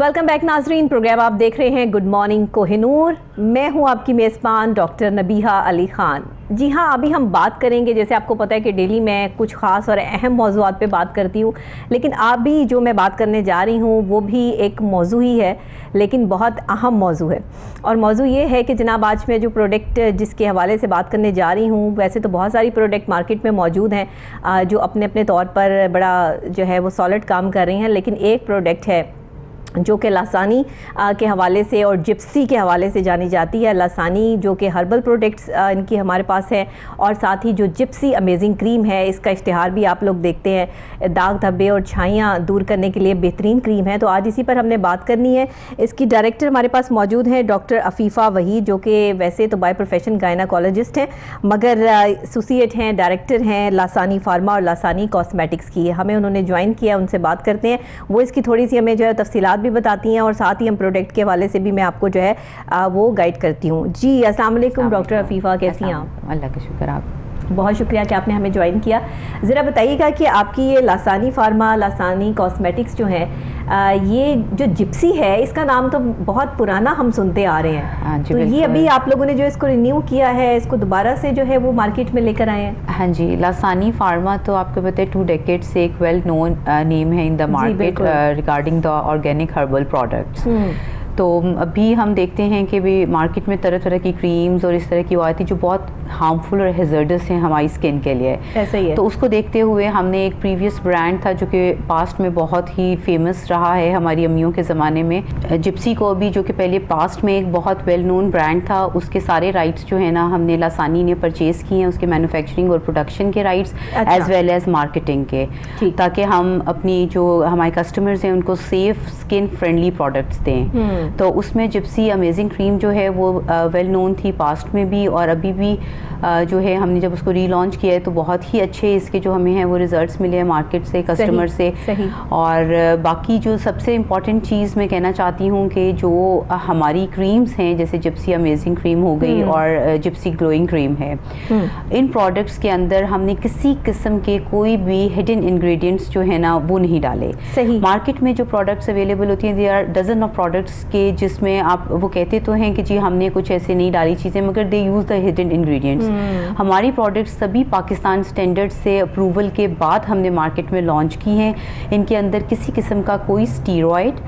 Welcome back नाजरीन, programme आप देख रहे हैं गुड मॉर्निंग कोहिनूर। मैं हूं आपकी मेज़बान डॉक्टर नबीहा अली ख़ान। जी हाँ, अभी हम बात करेंगे, जैसे आपको पता है कि डेली मैं कुछ ख़ास और अहम मौज़ूआत पे बात करती हूँ, लेकिन अभी जो मैं बात करने जा रही हूँ वो भी एक मौजू ही है, लेकिन बहुत अहम मौजू है। और मौजू ये है कि जनाब, आज मैं जो प्रोडक्ट जिसके हवाले से बात करने जा रही हूँ, वैसे तो बहुत सारी प्रोडक्ट मार्केट में मौजूद हैं जो अपने अपने तौर पर बड़ा जो है वो सॉलिड काम कर रही हैं, लेकिन एक प्रोडक्ट है जो कि लासानी के हवाले से और जिप्सी के हवाले से जानी जाती है। लासानी जो कि हर्बल प्रोडक्ट्स इनकी हमारे पास है, और साथ ही जो जिप्सी अमेजिंग क्रीम है, इसका इश्तिहार भी आप लोग देखते हैं। दाग धब्बे और छाइयाँ दूर करने के लिए बेहतरीन क्रीम है। तो आज इसी पर हमने बात करनी है। इसकी डायरेक्टर हमारे पास मौजूद हैं डॉक्टर अफीफ़ा वहीद, जो कि वैसे तो बाय प्रोफेशन गायनाकोलॉजिस्ट हैं, मगर एसोसिएट हैं, डायरेक्टर हैं लासानी फार्मा और लासानी कॉस्मेटिक्स की। हमें उन्होंने ज्वाइन किया, उनसे बात करते हैं। वो इसकी थोड़ी सी हमें जो है तफसीलात भी बताती हैं, और साथ ही हम प्रोडक्ट के हवाले से भी मैं आपको जो है वो गाइड करती हूँ। जी अस्सलाम वालेकुम डॉक्टर अफीफ़ा, कैसी हैं आप? अल्लाह का शुक्र। आप? बहुत शुक्रिया कि आपने हमें ज्वाइन किया। ज़रा बताइएगा कि आपकी ये लासानी फार्मा, लासानी कॉस्मेटिक्स जो है, ये जो जिप्सी है, इसका नाम तो बहुत पुराना हम सुनते आ रहे हैं। तो ये अभी आप लोगों ने जो इसको रिन्यू किया है, इसको दोबारा से जो है वो मार्केट में लेकर आए हैं? हाँ जी, लासानी फार्मा तो आपको पता है 2 decades से एक वेल नोन नेम है in the market regarding the organic herbal products. तो अभी हम देखते हैं कि भी मार्केट में तरह तरह की क्रीम्स और इस तरह की आती जो बहुत हार्मफुल और हेजर्डस हैं हमारी स्किन के लिए। ऐसा ही है। तो उसको देखते हुए हमने एक प्रीवियस ब्रांड था जो कि पास्ट में बहुत ही फेमस रहा है हमारी अम्मियों के ज़माने में, जिप्सी को भी, जो कि पहले पास्ट में एक बहुत वेल नोन ब्रांड था, उसके सारे राइट्स जो है ना हमने लासानी ने परचेज़ किए हैं, उसके मैन्युफैक्चरिंग और प्रोडक्शन के rights as well as marketing के, ताकि हम अपनी जो हमारे कस्टमर्स हैं उनको सेफ स्किन फ्रेंडली प्रोडक्ट्स दें। तो उसमें जिप्सी अमेजिंग क्रीम जो है वो वेल नोन थी पास्ट में भी, और अभी भी जो है हमने जब उसको रीलॉन्च किया है तो बहुत ही अच्छे इसके जो हमें हैं वो रिजल्ट्स मिले हैं मार्केट से, कस्टमर से। और बाकी जो सबसे इम्पॉर्टेंट चीज़ मैं कहना चाहती हूँ कि जो हमारी क्रीम्स हैं, जैसे जिप्सी अमेजिंग क्रीम हो गई और जिप्सी ग्लोइंग क्रीम है, इन प्रोडक्ट्स के अंदर हमने किसी किस्म के कोई भी हिडन इंग्रेडिएंट्स जो है ना वो नहीं डाले। मार्केट में जो प्रोडक्ट्स अवेलेबल होती हैं, there are dozen of products के जिसमें आप वो कहते तो हैं कि जी हमने कुछ ऐसे नहीं डाली चीज़ें, मगर दे यूज़ द हिडन इंग्रेडिएंट्स। हमारी प्रोडक्ट्स सभी पाकिस्तान स्टैंडर्ड से अप्रूवल के बाद हमने मार्केट में लॉन्च की हैं। इनके अंदर किसी किस्म का कोई स्टीरॉयड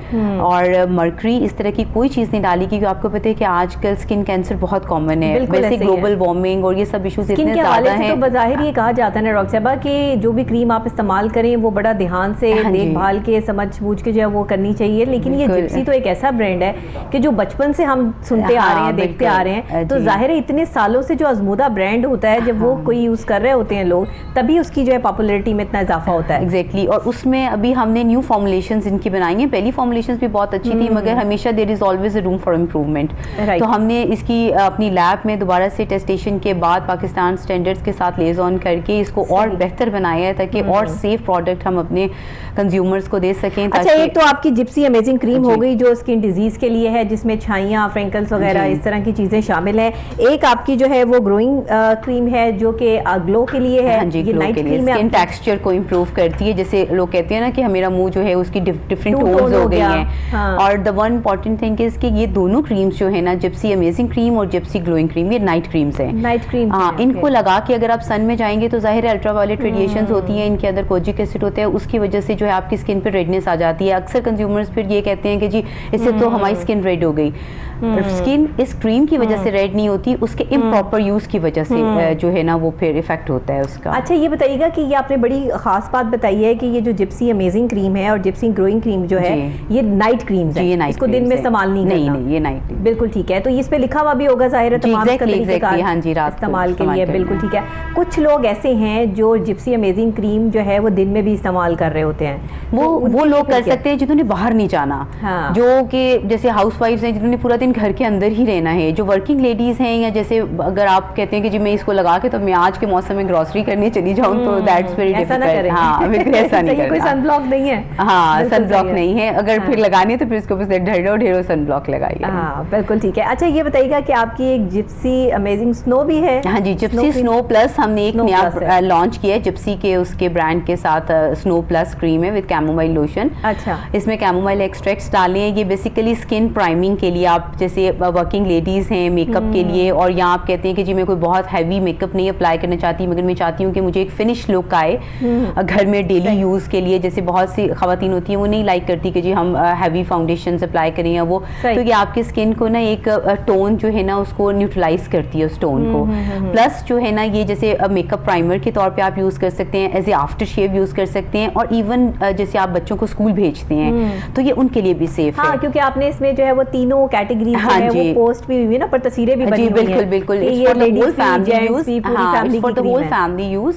और मर्करी इस तरह की कोई चीज़ नहीं डाली, क्योंकि आपको पता है कि आजकल स्किन कैंसर बहुत कॉमन है, वैसे ग्लोबल वार्मिंग और ये सब इशूज इतने ज़्यादा हैं। तो बज़ाहिर ये कहा जाता है ना डॉक्टर साहबा कि जो भी क्रीम आप इस्तेमाल करें वो बड़ा ध्यान से देखभाल के समझ बूझ के जो है वो करनी चाहिए, लेकिन ये जिप्सी तो एक ऐसा ब्रांड है कि जो बचपन से हम सुनते आ रहे हैं, देखते आ रहे हैं, तो जाहिर है इतने सालों से जो आजमूदा ब्रांड होता है, जब वो कोई यूज़ कर रहे होते हैं लोग, तभी उसकी जो है पॉपुलैरिटी में इतना इजाफा होता है। एग्जैक्टली। और उसमें अभी हमने न्यू फॉर्मुलेशंस इनकी बनाई हैं। पहली फॉर्मुलेशंस भी बहुत अच्छी थी, मगर हमेशा there is always a room for improvement. तो हमने इसकी अपनी लैब में दोबारा से टेस्टेशन के बाद पाकिस्तान स्टैंडर्ड्स के साथ लेज ऑन करके इसको और बेहतर बनाया है, ताकि और सेफ प्रोडक्ट हम अपने कंज्यूमर्स को दे सकें। अच्छा, एक तो आपकी जिप्सी अमेजिंग क्रीम हो गई जो स्किन डिजीज़ के लिए है, जिसमें छाइयाँ, फ्रेंकल्स वगैरह इस तरह की चीज़ें शामिल हैं। एक आपकी जो है वो ग्रोइंग क्रीम है जो कि ग्लो के लिए है। ये नाइट क्रीम है, स्किन टेक्सचर को इम्प्रूव करती है। जैसे लोग कहते हैं ना कि मेरा मुंह जो है उसकी डिफरेंट टोन्स हो गई हैं। और the one important thing is कि ये दोनों क्रीम्स जो है ना, जिप्सी अमेजिंग क्रीम और जिप्सी ग्लोइंग क्रीम, ये नाइट क्रीम्स हैं। नाइट क्रीम, हाँ, इनको लगा के अगर आप सन में जाएंगे तो जाहिर है अल्ट्रावायलेट रेडिएशंस होती हैं, इनके अंदर कोजिक एसिड होता है, उसकी वजह से जो है आपकी स्किन पर रेडनेस आ जाती है। अक्सर कंज्यूमर्स फिर ये कहते हैं कि जी इससे तो हमारी स्किन रेड हो गई। स्किन इस क्रीम की वजह से रेड नहीं होती, उसके इम्प्रॉपर यूज की वजह से जो है ना वो फिर इफेक्ट होता है उसका। अच्छा, ये बताइएगा कि ये आपने बड़ी खास बात बताई है कि ये जो जिप्सी अमेजिंग क्रीम है और जिप्सी ग्रोइंग क्रीम जो है ये नाइट क्रीम्स है, इसको दिन में इस्तेमाल नहीं करना। नहीं, ये नाइट। बिल्कुल ठीक है। तो इस पे लिखा हुआ भी होगा जाहिर है तमाम तरीक़ेकार इस्तेमाल के लिए। बिल्कुल ठीक है। कुछ लोग ऐसे हैं जो जिप्सी अमेजिंग क्रीम जो है वो दिन में भी इस्तेमाल कर रहे होते हैं, वो लोग कर सकते हैं जिन्होंने बाहर नहीं जाना, जो कि जैसे हाउस वाइफ्स हैं जिन्होंने पूरा दिन घर के अंदर ही रहना है, जो वर्किंग लेडीज हैं, या जैसे अगर आप कहते हैं कि जी मैं इसको लगा के तो मैं आज के मौसम में ग्रोसरी करने चली जाऊँ, तो दैट्स वेरी डिफिकल्ट। हाँ बिल्कुल ऐसा नहीं करना। कोई सनब्लॉक नहीं है? हाँ सनब्लॉक नहीं है, अगर फिर लगानी है तो फिर इसके ऊपर ढेरों सनब्लॉक लगाइए। हाँ बिल्कुल ठीक है। अच्छा ये बताइएगा कि आपकी एक जिप्सी अमेजिंग स्नो भी है? हाँ जी, जिप्सी स्नो प्लस हमने एक नया लॉन्च किया है जिप्सी के उसके ब्रांड के साथ। स्नो प्लस क्रीम है विद कैमोमाइल लोशन। अच्छा, इसमें कैमोमाइल एक्सट्रैक्ट्स डाले हैं। ये बेसिकली स्किन प्राइमिंग के लिए, आप जैसे वर्किंग लेडीज हैं मेकअप के लिए, और यहाँ आप कहते हैं कि जी मैं कोई बहुत हैवी मेकअप नहीं अप्लाई करना चाहती, मगर मैं चाहती हूँ कि मुझे एक फिनिश लुक आए घर में डेली यूज के लिए। जैसे बहुत सी खवातीन होती हैं वो नहीं लाइक करती कि जी हम हैवी फाउंडेशन अप्लाई करें या वो, क्योंकि आपकी स्किन को ना एक टोन जो है ना उसको न्यूट्रलाइज करती है उस टोन को। प्लस जो है ना ये जैसे मेकअप प्राइमर के तौर पे आप यूज कर सकते हैं, as a after shave use कर सकते हैं, और इवन जैसे आप बच्चों को स्कूल भेजते हैं तो ये उनके लिए भी सेफ है। क्योंकि आपने इसमें जो है वो तीनों कैटेगरी वो पोस्ट भी हुई है ना, पर तस्वीरें भी बनी हुई हैं। बिल्कुल ये ladies family use, for the whole family use,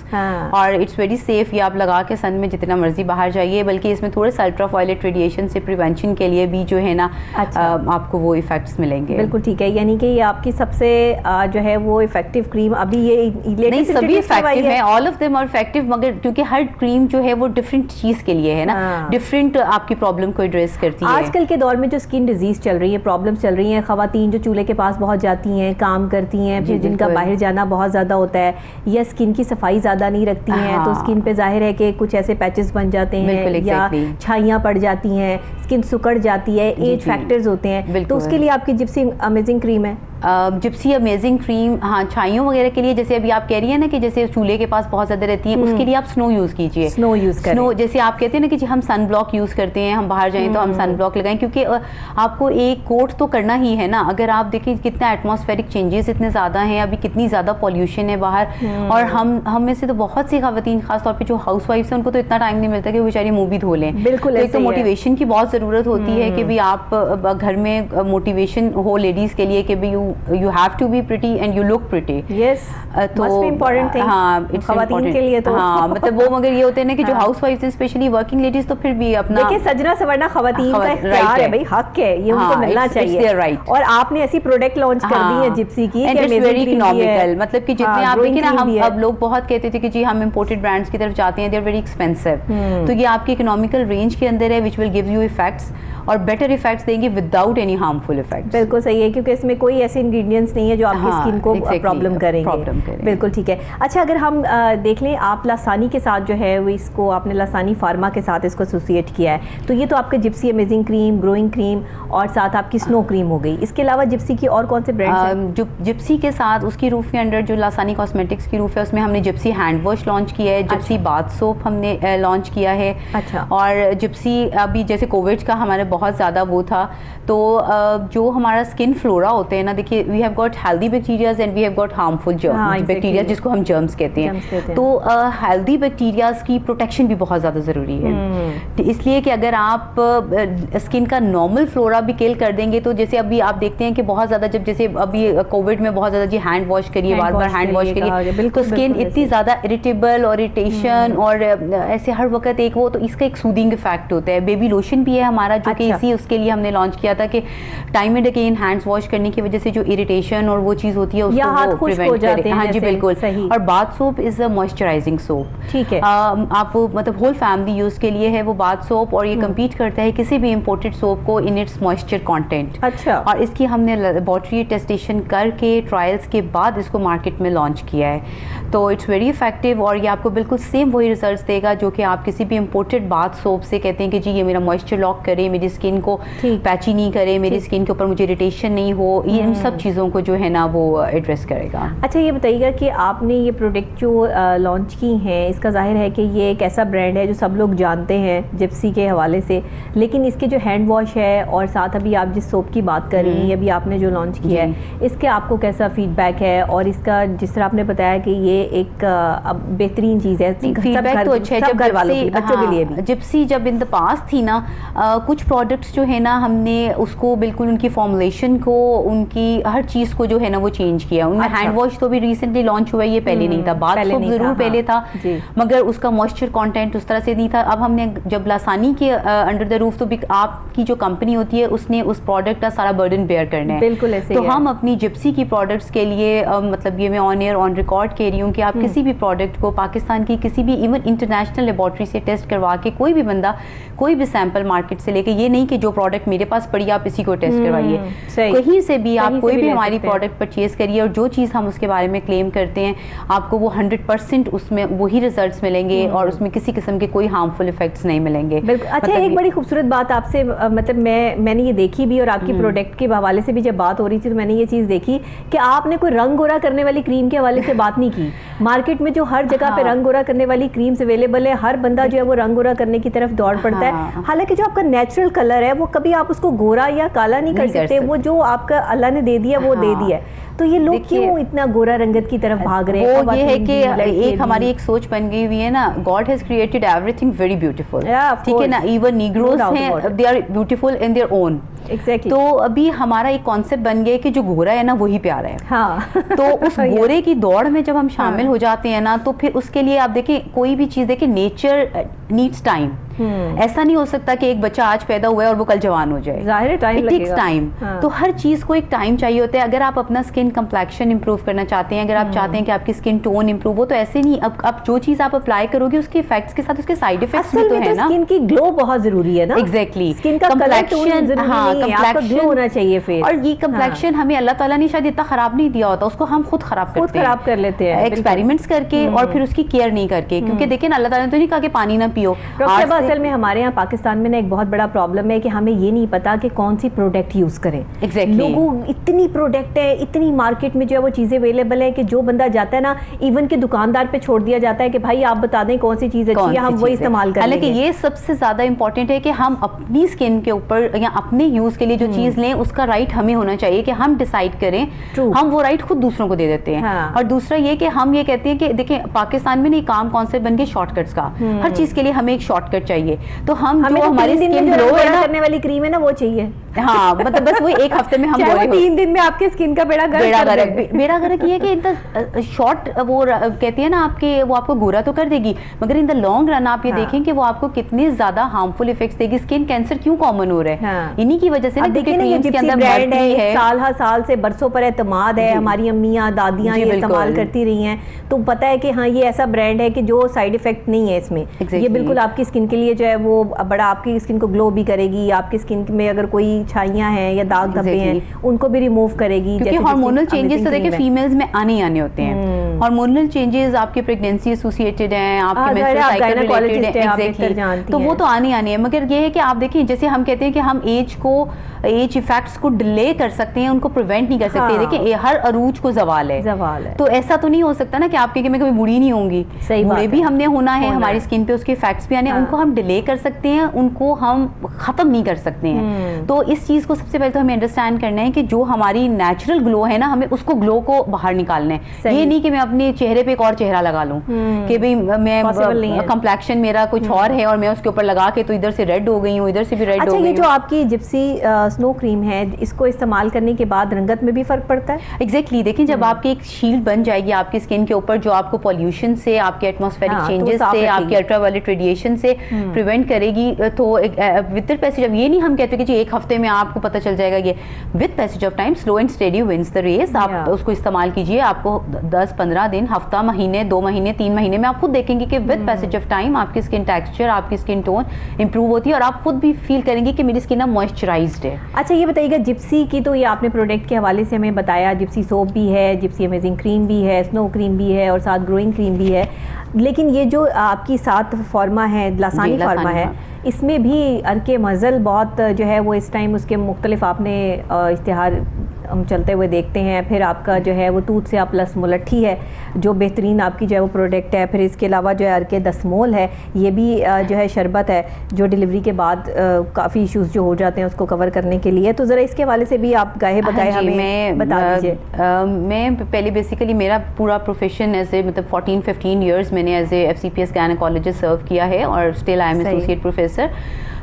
और इट्स वेरी सेफ। ये आप लगा के सन में जितना मर्जी बाहर जाइए, बल्कि इसमें थोड़े सा अल्ट्रावायलेट रेडिएशन से प्रिवेंशन के लिए भी जो है ना आपको वो इफेक्ट्स मिलेंगे। बिल्कुल ठीक है, यानी कि ये आपकी सबसे जो है वो इफेक्टिव क्रीम अभी ये नहीं, सभी इफेक्टिव है, all of them are effective, मगर क्योंकि हर क्रीम जो है वो डिफरेंट चीज के लिए है ना, डिफरेंट आपकी प्रॉब्लम को एड्रेस करती है। आजकल के दौर में जो स्किन डिजीज चल रही है, प्रॉब्लम्स चल रही हैं, खवातीन जो चूल्हे के पास बहुत जाती हैं, काम करती हैं, फिर जिनका बाहर जाना बहुत ज़्यादा होता है, या स्किन की सफाई ज़्यादा नहीं रखती हैं, तो स्किन पे जाहिर है कि कुछ ऐसे पैचेस बन जाते हैं या छाइयाँ पड़ जाती हैं, स्किन सुकड़ जाती है, एज फैक्टर्स होते हैं, तो उसके लिए आपकी जिप्सी अमेजिंग क्रीम है। जिप्सी अमेजिंग क्रीम, हाँ छाइयों वगैरह के लिए, जैसे अभी आप कह रही है ना कि जैसे चूल्हे के पास बहुत ज़्यादा रहती है, उसके लिए आप स्नो यूज़ कीजिए। स्नो यूज़ करें। स्नो जैसे आप कहते हैं ना कि हम सन ब्लॉक यूज़ करते हैं, हम बाहर जाएं तो हम सन ब्लॉक लगाएं, क्योंकि आपको एक कोट तो करना ही है ना। अगर आप देखें कितना एटमॉस्फेरिक चेंजेस इतने ज़्यादा हैं, अभी कितनी ज़्यादा पॉल्यूशन है बाहर, और हम में से तो बहुत सी खवातीन खासतौर पर जो हाउस वाइफ्स हैं उनको तो इतना टाइम नहीं मिलता कि वो बेचारी मुँह भी धो लें। बिल्कुल, एक तो मोटिवेशन की बहुत ज़रूरत होती है कि भी आप घर में मोटिवेशन हो लेडीज़ के लिए कि भी you have to be pretty and you look pretty. Yes. तो must be important thing. हाँ, it's important के लिए तो हाँ, मतलब वो मगर ये होते हैं ना कि जो house wife specially working ladies तो फिर भी अपना देखिए सजना सवरना खवातीन का इख्तियार है भाई, हक है, ये उनको मिलना चाहिए। राइट। और आपने ऐसी प्रोडक्ट लॉन्च कर दी है जिप्सी की, वेरी इकोनॉमिकल, मतलब कि जितने आप देखिए ना, हम अब लोग बहुत कहते थे कि जी हम इंपोर्टेड ब्रांड्स की तरफ जाते हैं, दे आर वेरी एक्सपेंसिव, तो ये आपकी इकोनॉमिकल रेंज के अंदर है, which will give you effects और बेटर इफेक्ट्स देंगे विदाउट एनी हार्मफुल इफेक्ट्स। बिल्कुल सही है, क्योंकि इसमें कोई ऐसे इंग्रेडिएंट्स नहीं है जो आपकी स्किन को प्रॉब्लम करेंगे। बिल्कुल ठीक है। अच्छा अगर हम देख लें, आप लासानी के साथ जो है वो इसको आपने लासानी फार्मा के साथ इसको एसोसिएट किया है, तो ये तो आपके Gypsy amazing cream, growing cream और साथ आपकी स्नो क्रीम हो गई। इसके अलावा जिप्सी की और कौन से ब्रांड्स हैं? जो जिप्सी के साथ उसकी रूफ के अंडर जो लासानी कॉस्मेटिक्स की रूफ है, उसमें हमने जिप्सी हैंड वॉश लॉन्च किया है, जिप्सी बाथ सोप हमने लॉन्च किया है। अच्छा। और जिप्सी अभी जैसे कोविड का हमारे बहुत ज़्यादा वो था, तो जो हमारा स्किन फ्लोरा होते हैं ना, देखिए we have got healthy bacterias and we have got harmful bacteria जिसको हम जर्म्स कहते हैं। तो हेल्दी बैक्टीरियाज की प्रोटेक्शन भी बहुत ज़्यादा ज़रूरी है, इसलिए कि अगर आप स्किन का नॉर्मल फ्लोरा भी किल कर देंगे, तो जैसे अभी आप देखते हैं कि बहुत ज़्यादा जब जैसे अभी कोविड में बहुत ज़्यादा जी हैंड वॉश करिए, बार बार हैंड वॉश करिए, तो स्किन इतनी ज़्यादा इरिटेबल और इरिटेशन और ऐसे हर वक्त एक वो, तो इसका एक सूदिंग इफेक्ट होता है। बेबी लोशन भी है हमारा जो कि इसी उसके लिए हमने लॉन्च किया था कि time and again hands wash करने की वजह से जो इरिटेशन और वो चीज़ होती है उसको प्रिवेंट करे। हाँ जी बिल्कुल। और bath soap is a moisturising soap, ठीक है, आप मतलब होल फैमिली यूज के लिए है वो बाथ सोप, और ये कम्पीट करता है किसी भी इम्पोर्टेड सोप को इन इट्स मॉइस्चर कंटेंट। अच्छा। और इसकी हमने लेबोरेटरी टेस्टेशन करके ट्रायल्स के बाद इसको मार्केट में लॉन्च किया है, तो इट्स वेरी इफेक्टिव, और ये आपको बिल्कुल सेम वही रिजल्ट्स देगा जो कि आप किसी भी इम्पोर्टेड बाथ सोप से कहते हैं कि जी ये मेरा मॉइस्चर लॉक करे, मेरी स्किन को पैची नहीं करे, मेरी स्किन के ऊपर मुझे इरिटेशन नहीं हो, ये इन सब चीज़ों को जो है ना वो एड्रेस करेगा। अच्छा ये बताइएगा कि आपने ये प्रोडक्ट जो लॉन्च की हैं, इसका जाहिर है कि ये एक ऐसा ब्रांड है जो सब लोग जानते हैं जिप्सी के हवाले से, लेकिन इसके जो हैंड वॉश है और साथ अभी आप जिस सोप की बात कर रही हैं, अभी आपने जो लॉन्च किया है, इसके आपको कैसा फीडबैक है? और इसका जिस तरह आपने बताया कि ये एक बेहतरीन चीज़ है, फीडबैक तो अच्छा है, जब घर वालों की, बच्चों के लिए भी। जिप्सी जब इन द पास्ट थी ना, कुछ प्रोडक्ट्स जो है ना, हमने उसको बिल्कुल उनकी फॉर्मुलेशन को, उनकी हर चीज़ को जो है ना वो चेंज किया। उनमें हैंड वॉश तो भी रिसेंटली लॉन्च हुआ है, ये पहले नहीं था। बाथ सोप जरूर पहले था, मगर उसका मॉइस्चर कंटेंट उस तरह से नहीं था। अब हमने जब लासानी के अंडर द रूफ, तो आपकी जो कंपनी होती है उसने उस प्रोडक्ट का सारा बर्डन बेयर करना है। बिल्कुल ऐसे तो हम अपनी जिप्सी की प्रोडक्ट्स के लिए मतलब ये मैं ऑन एयर ऑन रिकॉर्ड कह रही हूँ कि आप किसी भी प्रोडक्ट को पाकिस्तान की किसी भी इवन इंटरनेशनल लेबोरेटरी से टेस्ट करवा के, कोई भी बंदा कोई भी सैंपल मार्केट से लेके, ये नहीं कि जो प्रोडक्ट मेरे पास पड़ी आप इसी को टेस्ट करवाइए, कहीं से भी आप कोई भी हमारी प्रोडक्ट परचेज करिए और जो चीज़ हम उसके बारे में क्लेम करते हैं आपको वो 100% उसमें वही रिजल्ट्स मिलेंगे और उसमें किसी किस्म के कोई हार्मफुल इफेक्ट्स नहीं मिलेंगे। अच्छा, मतलब एक बड़ी खूबसूरत बात आपसे मतलब मैंने ये देखी भी, और आपकी प्रोडक्ट के हवाले से भी जब बात हो रही थी तो मैंने ये चीज़ देखी कि आपने कोई रंग गोरा करने वाली क्रीम के हवाले से बात नहीं की। मार्केट में जो हर जगह पे रंग गोरा करने वाली क्रीम्स अवेलेबल है, हर बंदा जो है वो रंग गोरा करने की तरफ दौड़ पड़ता है। हालांकि जो आपका नेचुरल कलर है वो कभी आप उसको गोरा या काला नहीं कर सकते, वो जो आपका अल्लाह ने दे दिया वो दे दिया है। तो ये लोग क्यों इतना गोरा रंगत की तरफ भाग रहे हैं? वो ये है कि एक हमारी एक सोच बन गई हुई है ना, God has created everything very beautiful, ठीक है ना। इवन नीग्रोस हैं, they are beautiful in their own. Exactly. तो अभी हमारा एक कॉन्सेप्ट बन गया है कि जो गोरा है ना वही प्यारा है। हाँ। तो उस गोरे की दौड़ में जब हम शामिल हो जाते हैं ना, तो फिर उसके लिए आप देखें, कोई भी चीज़ देखें, नेचर नीड्स टाइम। ऐसा नहीं हो सकता कि एक बच्चा आज पैदा हुआ है और वो कल जवान हो जाए, जाहिर है टाइम लगेगा। टाइम। तो हर चीज़ को एक टाइम चाहिए होता है। अगर आप अपना स्किन कंप्लेक्शन इंप्रूव करना चाहते हैं, अगर आप चाहते हैं कि आपकी स्किन टोन इंप्रूव हो, तो ऐसे नहीं, अब जो चीज़ आप अप्लाई करोगे उसके इफेक्ट्स के साथ उसके साइड इफेक्ट्स भी तो है ना। स्किन की ग्लो बहुत जरूरी है ना। एग्जैक्टली, स्किन का कंप्लेक्शन, हाँ, कंप्लेक्शन होना चाहिए फेस। और ये कंप्लेक्शन हमें अल्लाह ताला ने शायद इतना खराब नहीं दिया होता, उसको हम खुद खराब कर लेते हैं एक्सपेरिमेंट्स करके और फिर उसकी केयर नहीं करके। क्योंकि देखिए ना, अल्लाह ताला ने तो नहीं कहा कि पानी ना पियो। डॉक्टर, असल में हमारे यहाँ पाकिस्तान में ना एक बहुत बड़ा प्रॉब्लम है कि हमें ये नहीं पता कि कौन सी प्रोडक्ट यूज करें। Exactly. लोगों इतनी प्रोडक्ट है, इतनी मार्केट में जो है वो चीजें अवेलेबल है कि जो बंदा जाता है ना, इवन के दुकानदार पे छोड़ दिया जाता है कि भाई आप बता दें कौन सी चीज अच्छी है, हम वही इस्तेमाल करें। हालांकि ये सबसे ज्यादा इंपॉर्टेंट है कि हम अपनी स्किन के ऊपर या अपने यूज के लिए जो चीज लें उसका राइट हमें होना चाहिए कि हम डिसाइड करें। हम वो राइट खुद दूसरों को दे देते हैं। हाँ। और दूसरा ये कि हम ये कहते हैं कि देखें, पाकिस्तान में नहीं काम कॉन्सेप्ट बन गया शॉर्टकट्स का। हर चीज के लिए हमें एक शॉर्टकट चाहिए। तो हम जो हमारी स्किन ग्लो करने वाली क्रीम है ना वो चाहिए। हाँ, मतलब बस वो एक हफ्ते में हम 3 दिन में आपके स्किन का बेड़ा गर्क ये कि इन द शॉर्ट वो कहती है ना आपके, वो आपको गोरा तो कर देगी, मगर इन द लॉन्ग रन आप ये देखें कि वो आपको कितने ज्यादा हार्मफुल इफेक्ट्स देगी। स्किन कैंसर क्यों कॉमन हो रहा है? इन्हीं की वजह से ना, क्योंकि क्रीम्स के अंदर मर्क्यूरी है, साल से बरसों पर एतमाद है, हमारी अम्मियाँ दादियाँ ये इस्तेमाल करती रही हैं, तो पता है कि हाँ ये ऐसा ब्रांड है कि जो साइड इफेक्ट नहीं है इसमें। ये बिल्कुल आपकी स्किन के लिए जो है वो बड़ा आपकी स्किन को ग्लो भी करेगी, आपकी स्किन में अगर कोई छाइयाँ हैं या दाग धब्बे हैं उनको भी रिमूव करेगी। क्योंकि हार्मोनल चेंजेस तो देखिए फीमेल्स में आने होते हैं। हार्मोनल चेंजेस आपकी प्रेगनेंसी एसोसिएटेड हैं, आपके मेंस्ट्रुअल साइकिल रिलेटेड है, एग्जैक्टली, तो वो तो आने है। मगर ये है कि आप देखिए, जैसे हम कहते हैं कि हम एज इफेक्ट्स को डिले कर सकते हैं, उनको प्रिवेंट नहीं कर सकते। देखिए हर अरूज को जवाल है, तो ऐसा तो नहीं हो सकता ना कि आप कहेंगे मैं कभी बूढ़ी नहीं होंगी। बूढ़े भी हमने होना है, हमारी स्किन पे उसके इफेक्ट्स भी आने, उनको हम डिले कर सकते हैं, उनको हम खत्म नहीं कर सकते हैं। तो इस चीज को सबसे पहले तो हमें अंडरस्टैंड करना है कि जो हमारी नेचुरल ग्लो है ना, हमें उसको ग्लो को बाहर निकालना है। ये नहीं कि मैं अपने चेहरे पे एक और चेहरा लगा लूं कि भाई मैं कंप्लेक्शन मेरा कुछ और है और मैं उसके ऊपर लगा के तो इधर से रेड हो गई हूँ, इधर से भी रेड हो गई हूँ। जो आपकी जिप्सी स्नो क्रीम है, इसको इस्तेमाल करने के बाद रंगत में भी फर्क पड़ता है? एग्जैक्टली, देखिए जब आपकी एक शील्ड बन जाएगी आपकी स्किन के ऊपर, जो आपको पॉल्यूशन से, आपके एटमॉस्फेरिक चेंजेस से, आपके अल्ट्रावायलेट रेडिएशन से प्रिवेंट करेगी, तो विद पैसेज, अब ये नहीं हम कहते कि जी एक हफ्ते में आपको पता चल जाएगा, ये with passage of time, slow and steady wins the race. आप उसको इस्तेमाल कीजिए, आपको 10-15 दिन, हफ्ता, महीने, 2 महीने, 3 महीने में आप खुद देखेंगे कि विद पैसेज ऑफ टाइम आपकी स्किन टेक्सचर, आपकी स्किन टोन इंप्रूव होती है और आप खुद भी फील करेंगे कि मेरी स्किन अब मॉइस्चराइज्ड है। अच्छा, ये बताइएगा जिप्सी की, तो ये आपने प्रोडक्ट के हवाले से हमें बताया, जिप्सी सोप भी है, जिप्सी अमेजिंग क्रीम भी है, स्नो क्रीम भी है और साथ ग्रोइंग क्रीम भी है, लेकिन ये जो आपकी साथ फॉर्मा है, लासानी फॉर्मा है, इसमें भी अर्के मज़ल बहुत जो है वो इस टाइम उसके मुख्तलिफ आपने इश्तिहार हम चलते हुए देखते हैं। फिर आपका जो है वो टूथ से आप प्लस मुलट्ठी है जो बेहतरीन आपकी जो है वो प्रोडक्ट है। फिर इसके अलावा जो है अर्के दसमोल है, ये भी जो है शरबत है जो डिलीवरी के बाद काफ़ी इश्यूज़ जो हो जाते हैं उसको कवर करने के लिए। तो ज़रा इसके हवाले से भी आप गाहे बगाए हमें बता दीजिए। मैं पहले बेसिकली मेरा पूरा प्रोफेशन एज ए मतलब 14-15 ईयर्स मैंने एज ए FCPS गायनेकोलॉजिस्ट सर्व किया है और still I am associate professor.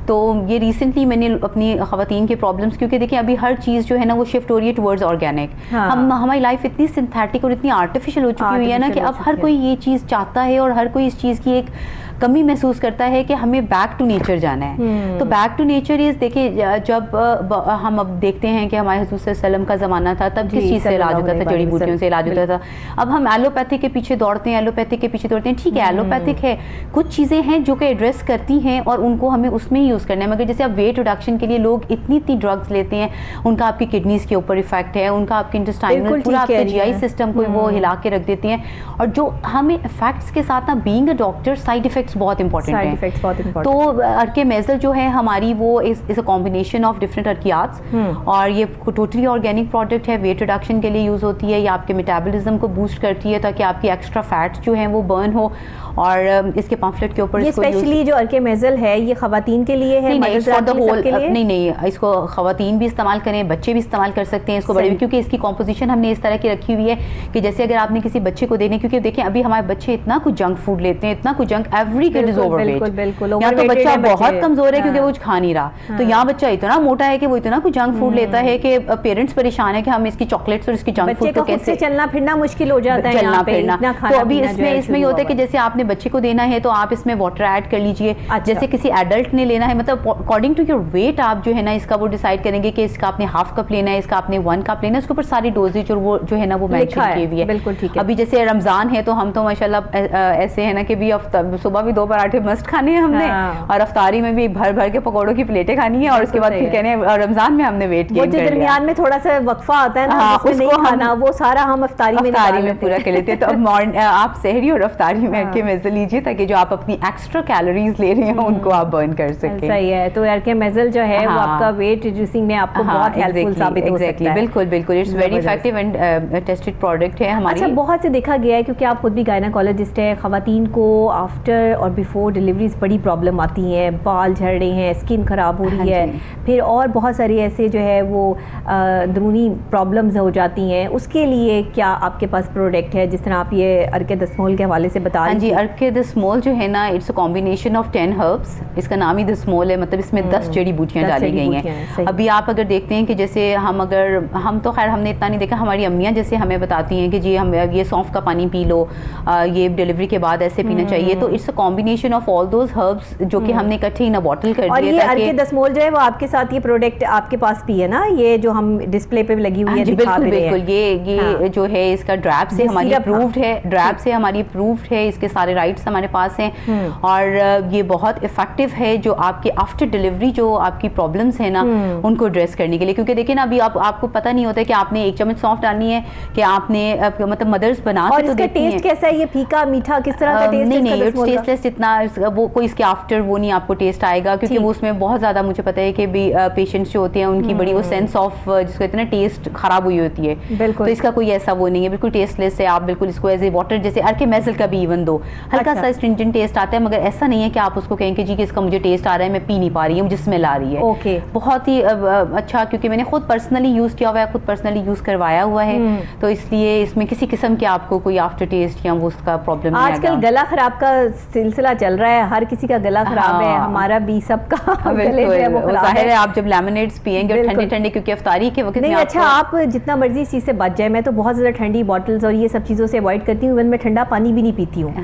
तो ये रिसेंटली मैंने अपनी ख़वातीन के प्रॉब्लम्स, क्योंकि देखिए अभी हर चीज़ जो है ना वो शिफ्ट हो रही है टुवर्ड्स ऑर्गेनिक। हमारी लाइफ इतनी सिंथेटिक और इतनी आर्टिफिशियल हो चुकी हुई है ना कि अब हर कोई ये चीज़ चाहता है और हर कोई इस चीज़ की एक कमी महसूस करता है कि हमें बैक टू नेचर जाना है। तो बैक टू नेचर इज, देखिए जब हम अब देखते हैं कि हमारे हुज़ूर सल्लल्लाहु अलैहि वसल्लम का ज़माना था तब किस चीज़ से इलाज होता था, जड़ी बूटियों से इलाज होता था। अब हम एलोपैथिक के पीछे दौड़ते हैं, एलोपैथिक के पीछे दौड़ते हैं। ठीक है, एलोपैथिक है, कुछ चीज़ें हैं जो कि एड्रेस करती हैं और उनको हमें उसमें ही यूज़ करना है। मगर जैसे अब वेट रिडक्शन के लिए लोग इतनी ड्रग्स लेते हैं, उनका आपकी किडनीज के ऊपर इफेक्ट है, उनका आपके इंटेस्टाइनल पूरा आपके जीआई सिस्टम को वो हिला के रख देती हैं। और जो हमें इफेक्ट्स के साथ ना, being a doctor, side effects बहुत इंपॉर्टेंट है। तो अर्के मेजल जो है हमारी वो is a combination of different अर्कियाट्स और ये टोटली ऑर्गेनिक प्रोडक्ट है। वेट रिडक्शन के लिए यूज़ होती है, ये आपके मेटाबॉलिज्म को बूस्ट करती है ताकि आपकी एक्स्ट्रा फैट्स जो हैं वो बर्न हो। और इसके पम्फलेट के ऊपर ये स्पेशली जो अर्के मेजल है ये खवातीन के लिए है? नहीं, इसको खवातीन भी इस्तेमाल करें, बच्चे भी इस्तेमाल कर सकते हैं इसको बड़े भी, क्योंकि इसकी कॉम्पोजिशन हमने इस तरह की रखी हुई है कि जैसे अगर आपने किसी बच्चे को देने, क्योंकि देखें अभी हमारे बच्चे इतना कुछ जंक फूड लेते हैं, इतना कुछ junk, every kid is overweight. या तो बच्चा बहुत कमजोर है क्योंकि वो कुछ खा नहीं रहा, तो यहाँ बच्चा इतना मोटा है कि वो इतना कुछ जंक फूड लेता है कि पेरेंट्स परेशान है कि हम इसकी चॉकलेट्स और इसकी जंक फूड को कैसे चलना फिरना मुश्किल हो जाता है, चलना फिरना। तो अभी इसमें ये होता है कि जैसे आपने बच्चे को देना है तो आप इसमें वाटर ऐड कर लीजिए। जैसे किसी एडल्ट ने लेना है, मतलब अकॉर्डिंग टू योर वेट आप जो है ना इसका वो डिसाइड करेंगे कि इसका आपने हाफ कप लेना है, इसका आपने 1 कप लेना है। उसके ऊपर सारी डोजेज और वो जो है ना वो मेंशन की हुई है। बिल्कुल ठीक है। अभी जैसे रमजान है तो हम तो माशाल्लाह ऐसे है ना कि भी सुबह भी 2 पराठे मस्ट खाने हैं हमने, और अफ्तारी में भी भर भर के पकौड़ों की प्लेटें खानी है, और उसके बाद फिर कहने रमजान में हमने वेट गेन कर लिया। दरमियान में थोड़ा सा वक्फा आता है ना, उसको खाना वो सारा हम अफ्तारी में पूरा कर लेते हैं। तो अब आप सहरी और अफ्तारी में अर्के मेजल लीजिए ताकि जो आप अपनी एक्स्ट्रा कैलोरीज ले रहे हैं उनको आप बर्न कर सकें। सही है। तो अर्के मेजल जो है वो आपका वेट रिड्यूसिंग में आपको बहुत हेल्पफुल साबित हो सकता है। बिल्कुल बिल्कुल, it's very effective and tested product है हमारी। अच्छा, बहुत से देखा गया है, क्योंकि आप खुद भी गायनाकोलॉजिस्ट है, खवातीन को आफ्टर और बिफोर डिलीवरीज बड़ी प्रॉब्लम आती है, बाल झड़ रहे हैं, स्किन खराब हो रही है, फिर और बहुत सारी ऐसे जो है वो अंदरूनी प्रॉब्लम्स हो जाती हैं। उसके लिए क्या आपके पास प्रोडक्ट है, जिस तरह आप ये अर्के दसमोल के हवाले से बता रहे हैं? जी, अर्के दसमोल जो है ना it's a combination of 10 herbs. इसका नाम ही दसमोल है, मतलब इसमें 10 जड़ी बूटियाँ डाली गई हैं। अभी आप अगर देखते हैं कि जैसे हम तो खैर हमने इतना नहीं देखा, हमारी अम्मियाँ जैसे हमें बताती हैं कि जी हम ये सौंफ का पानी पी लो, ये डिलीवरी के बाद ऐसे पीना चाहिए। तो it's a combination of all those herbs जो कि हमने इकट्ठे इन अ बॉटल कर दिया। और ये अर्के दसमोल जो है वो आपके साथ ये प्रोडक्ट आपके पास भी है ना, ये जो हम डिस्प्ले पे लगी हुई है दिखा रहे हैं? बिल्कुल, ये जो है इसका ड्रैप से हमारी अप्रूव्ड है, ड्रैप से हमारी अप्रूव्ड है, इसके सारे राइट्स हमारे पास हैं। और ये बहुत इफेक्टिव है जो आपके आफ्टर डिलीवरी जो आपकी प्रॉब्लम्स है ना उनको एड्रेस करने के लिए। क्योंकि देखिए ना अभी आपको पता नहीं होता है कि आपने 1 चम्मच सौंफ डालनी है कि आपने मतलब मदर्स बना के तो देती हैं। टेस्ट कैसा है, ये फीका मीठा किस तरह का टेस्ट है? नहीं, टेस्टलेस, इतना वो कोई इसके आफ्टर वो नहीं आपको टेस्ट आएगा, क्योंकि वो उसमें बहुत ज्यादा मुझे पता है कि पेशेंट्स जो होते हैं उनकी बड़ी वो सेंस ऑफ जिसको कहते हैं ना टेस्ट खराब हुई होती है। तो इसका कोई ऐसा वो नहीं है, बिल्कुल टेस्टलेस है। आप बिल्कुल इसको एज ए वाटर, जैसे अर्के मेजल का भी इवन दो हल्का सा स्ट्रिंजेंट टेस्ट आता है, मगर ऐसा नहीं है कि आप उसको कहें कि जी कि इसका मुझे टेस्ट आ रहा है, मैं पी नहीं पा रही हूँ, मुझे स्मेल आ रही है। ओके, बहुत ही अच्छा, क्योंकि मैंने खुद पर्सनली यूज किया हुआ है, खुद पर्सनली यूज करवाया हुआ है, तो इसलिए इसमें किसी किस्म के आपको कोई आफ्टर टेस्ट या वो उसका प्रॉब्लम नहीं आएगा। आजकल गला खराब का सिलसिला चल रहा है, हर किसी का गला खराब है, हमारा भी सबका गले जो है वो खराब है। आप जब लेमनेड्स पिएंगे ठंडे ठंडे, क्योंकि अफ्तारी के वक्त नहीं, अच्छा आप जितना मर्जी इस चीज से बच जाए, मैं तो बहुत ज्यादा ठंडी बॉटल्स और ये सब चीजों से अवॉइड करती हूँ, इवन मैं ठंडा पानी भी नहीं पीती हूँ।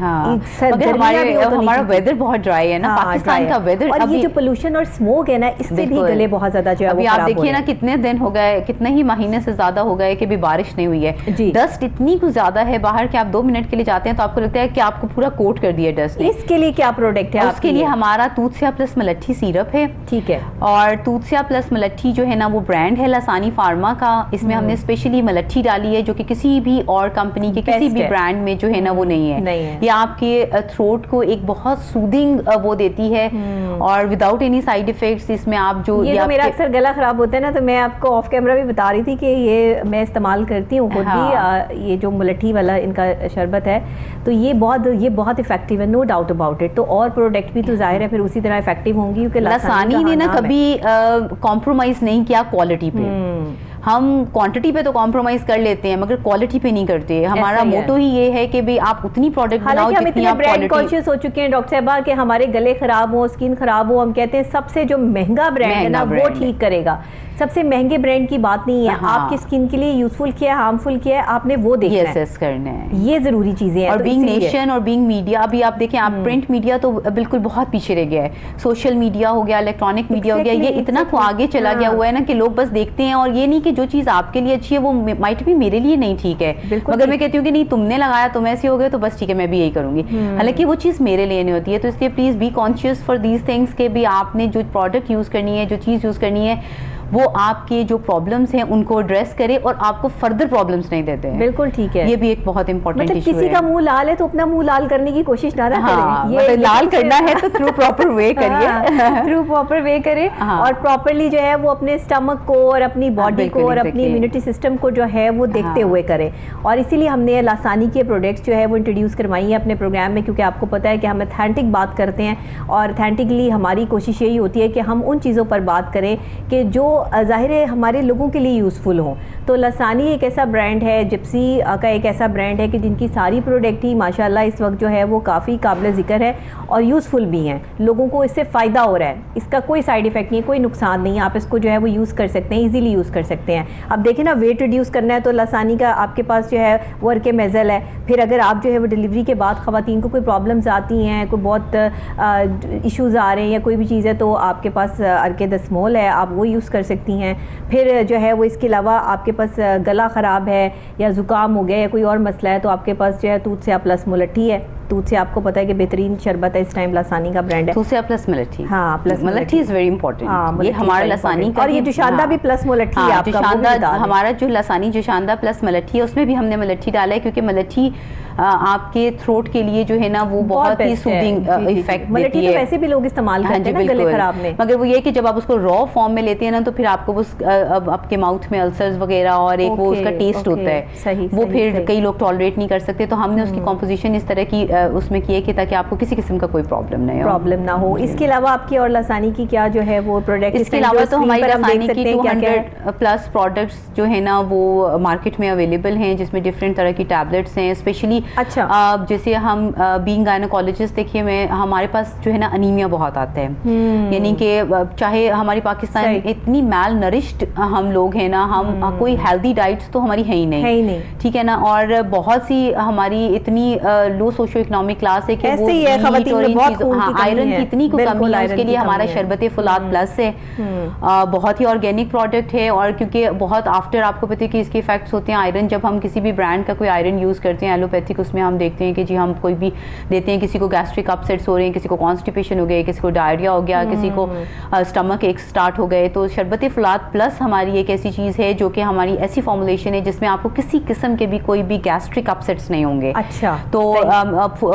हमारा वेदर बहुत ड्राई है ना, पाकिस्तान का वेदर, और ये जो पोल्यूशन और स्मोक है ना, इससे भी गले बहुत ज्यादा जो है अभी आप देखिए ना कितने दिन हो गए, कितने ही महीने से ज्यादा हो गए कि भी बारिश नहीं हुई है। डस्ट इतनी कुछ ज्यादा है बाहर कि आप 2 मिनट के लिए जाते हैं तो आपको लगता है कि आपको पूरा कोट कर दिया डस्ट ने। इसके लिए क्या प्रोडक्ट है? उसके लिए हमारा तूतसिया प्लस मलट्ठी सिरप है। ठीक है। और तूतसिया प्लस मलट्ठी जो है ना वो ब्रांड है लसानी फार्मा का। इसमें हमने स्पेशली मलट्ठी डाली है जो कि किसी भी और कंपनी के किसी भी ब्रांड में जो है ना वो नहीं है। ये आपके थ्रोट को एक बहुत सूदिंग वो देती है और विदाउट एनी साइड इफेक्ट्स। इसमें आप जो ये तो मेरा अक्सर गला खराब होता है ना, तो मैं आपको ऑफ कैमरा भी बता रही थी कि ये मैं इस्तेमाल करती हूँ खुद भी, ये जो मलट्ठी वाला इनका शरबत है, तो ये बहुत इफेक्टिव है, नो डाउट अबाउट इट। तो और प्रोडक्ट भी तो जाहिर है फिर उसी तरह इफेक्टिव होंगी, क्योंकि लसानी ने ना कभी कॉम्प्रोमाइज नहीं किया क्वालिटी पे। हम क्वांटिटी पे तो कॉम्प्रोमाइज कर लेते हैं मगर क्वालिटी पे नहीं करते। हमारा मोटो ही ये है कि भाई आप उतनी प्रोडक्ट बनाओ जितनी आप ब्रांड कॉन्शियस हो चुके हैं डॉक्टर साहबा कि हमारे गले खराब हो, स्किन खराब हो, हम कहते हैं सबसे जो महंगा ब्रांड है ना वो ठीक करेगा। सबसे महंगे ब्रांड की बात नहीं है, आपकी स्किन के लिए यूजफुल क्या है, हार्मफुल क्या है, आपने वो देखना है, करना है। ये जरूरी चीजें हैं। और बीइंग नेशन और बीइंग मीडिया, अभी आप देखें आप प्रिंट मीडिया तो बिल्कुल बहुत पीछे रह गया है, सोशल मीडिया हो गया, इलेक्ट्रॉनिक मीडिया हो गया, ये इतना आगे चला गया हुआ है ना कि लोग बस देखते हैं। और ये नहीं कि जो चीज आपके लिए अच्छी है वो माइट भी मेरे लिए नहीं ठीक है, मगर मैं कहती हूँ कि नहीं तुमने लगाया तुम ऐसे हो गए तो बस ठीक है मैं भी यही करूंगी, हालांकि वो चीज मेरे लिए नहीं होती है। तो इसलिए please be conscious for these things के भी आपने जो प्रोडक्ट यूज करनी है, जो चीज यूज करनी है वो आपके जो प्रॉब्लम्स हैं उनको एड्रेस करे और आपको फर्दर प्रॉब्लम्स नहीं देते हैं। बिल्कुल ठीक है, ये भी एक बहुत इंपॉर्टेंट इशू है। किसी का मुंह लाल है तो अपना मुंह लाल करने की कोशिश ना करें, ये मतलब लाल करना है तो थ्रू प्रॉपर वे करिए, थ्रू प्रॉपर वे करें और प्रॉपरली जो है वो अपने स्टमक को और अपनी बॉडी को और अपनी इम्यूनिटी सिस्टम को जो है वो देखते हुए करें। और इसीलिए हमने लासानी के प्रोडक्ट्स जो है वो इंट्रोड्यूस करवाई है अपने प्रोग्राम में, क्योंकि आपको पता है कि हम ऑथेंटिक बात करते हैं और ऑथेंटिकली हमारी कोशिश यही होती है कि हम उन चीज़ों पर बात करें कि जो ज़ाहिर है हमारे लोगों के लिए यूज़फुल हों। तो लासानी एक ऐसा ब्रांड है, जिप्सी का एक ऐसा ब्रांड है कि जिनकी सारी प्रोडक्ट ही माशाल्लाह इस वक्त जो है वो काफ़ी काबिल ज़िक्र है और यूज़फुल भी हैं, लोगों को इससे फ़ायदा हो रहा है, इसका कोई साइड इफ़ेक्ट नहीं है, कोई नुकसान नहीं है, आप इसको जो है वो यूज़ कर सकते हैं, ईजिली यूज़ कर सकते हैं। अब देखें ना, वेट रिड्यूस करना है तो लासानी का आपके पास जो है वो अर्के मेज़ल है। फिर अगर आप जो है वो डिलीवरी के बाद ख़वातीन को कोई प्रॉब्लम्स आती हैं, कोई बहुत इश्यूज़ आ रहे हैं या कोई भी चीज़ है, तो आपके पास अर्के दस्मोल है, आप वो यूज़ कर सकती हैं। फिर जो है वो इसके अलावा आपके पास गला ख़राब है या ज़ुकाम हो गया या कोई और मसला है तो आपके पास जो है दूध से प्लस मुलट्ठी है। दूध से आपको पता है कि बेहतरीन शरबत है, इस टाइम लासानी का ब्रांड है। दूध से प्लस मुलट्ठी, हाँ प्लस मुलट्ठी इज़ वेरी इंपॉर्टेंट, ये हमारा लासानी का। और ये जोशानदा भी प्लस मुलट्ठी है आपका, हमारा जो लासानी जोशानदा प्लस मुलट्ठी है उसमें भी हमने मुलट्ठी डाला है, क्योंकि मुलट्ठी आपके थ्रोट के लिए जो है ना वो बहुत ही सूदिंग इफेक्ट देती है। तो वैसे भी लोग इस्तेमाल करते हैं ना गले खराब में, मगर वो ये कि जब आप उसको रॉ फॉर्म में लेते हैं ना तो फिर आपको आपके माउथ में अल्सर्स वगैरह और एक वो उसका टेस्ट होता है, वो फिर कई लोग टॉलरेट नहीं कर सकते। तो हमने उसकी कॉम्पोजिशन इस तरह की उसमें की है कि ताकि आपको किसी किस्म का कोई प्रॉब्लम ना हो। इसके अलावा आपकी और लासानी की क्या जो है वो प्रोडक्ट, इसके अलावा तो हमारी लासानी की 200 प्लस प्रोडक्ट्स जो है ना वो मार्केट में अवेलेबल हैं, जिसमें डिफरेंट तरह की टैबलेट्स हैं। स्पेशली जैसे हम बीइंग गायनेकोलॉजिस्ट देखिए, मैं हमारे पास जो है ना अनीमिया बहुत आता है, यानी कि चाहे हमारी पाकिस्तान में इतनी मैल नरिश्ड हम लोग हैं ना, हम कोई हेल्दी डाइट्स तो हमारी है ही नहीं, ठीक है ना, और बहुत सी हमारी इतनी लो सोशो इकोनॉमिक क्लास है कि वो आयरन की इतनी कमी है, उसके लिए हमारा शरबत फुलात प्लस है, बहुत ही ऑर्गेनिक प्रोडक्ट है। और क्योंकि बहुत आफ्टर आपको पता है कि इसके इफेक्ट्स होते हैं आयरन, जब हम किसी भी ब्रांड का कोई आयरन यूज़ करते हैं एलोपैथिक, उसमें हम देखते हैं कि जी हम कोई भी देते हैं, किसी को गैस्ट्रिक अपसेट्स हो रहे हैं, किसी को कॉन्स्टिपेशन हो गए, किसी को डायरिया हो गया, किसी को स्टमक एक स्टार्ट हो गए, तो शरबत फुलात प्लस हमारी एक ऐसी चीज़ है जो कि हमारी ऐसी फॉर्मुलेशन है जिसमें आपको किसी किस्म के भी कोई भी गैस्ट्रिक अपसेट्स नहीं होंगे। अच्छा, तो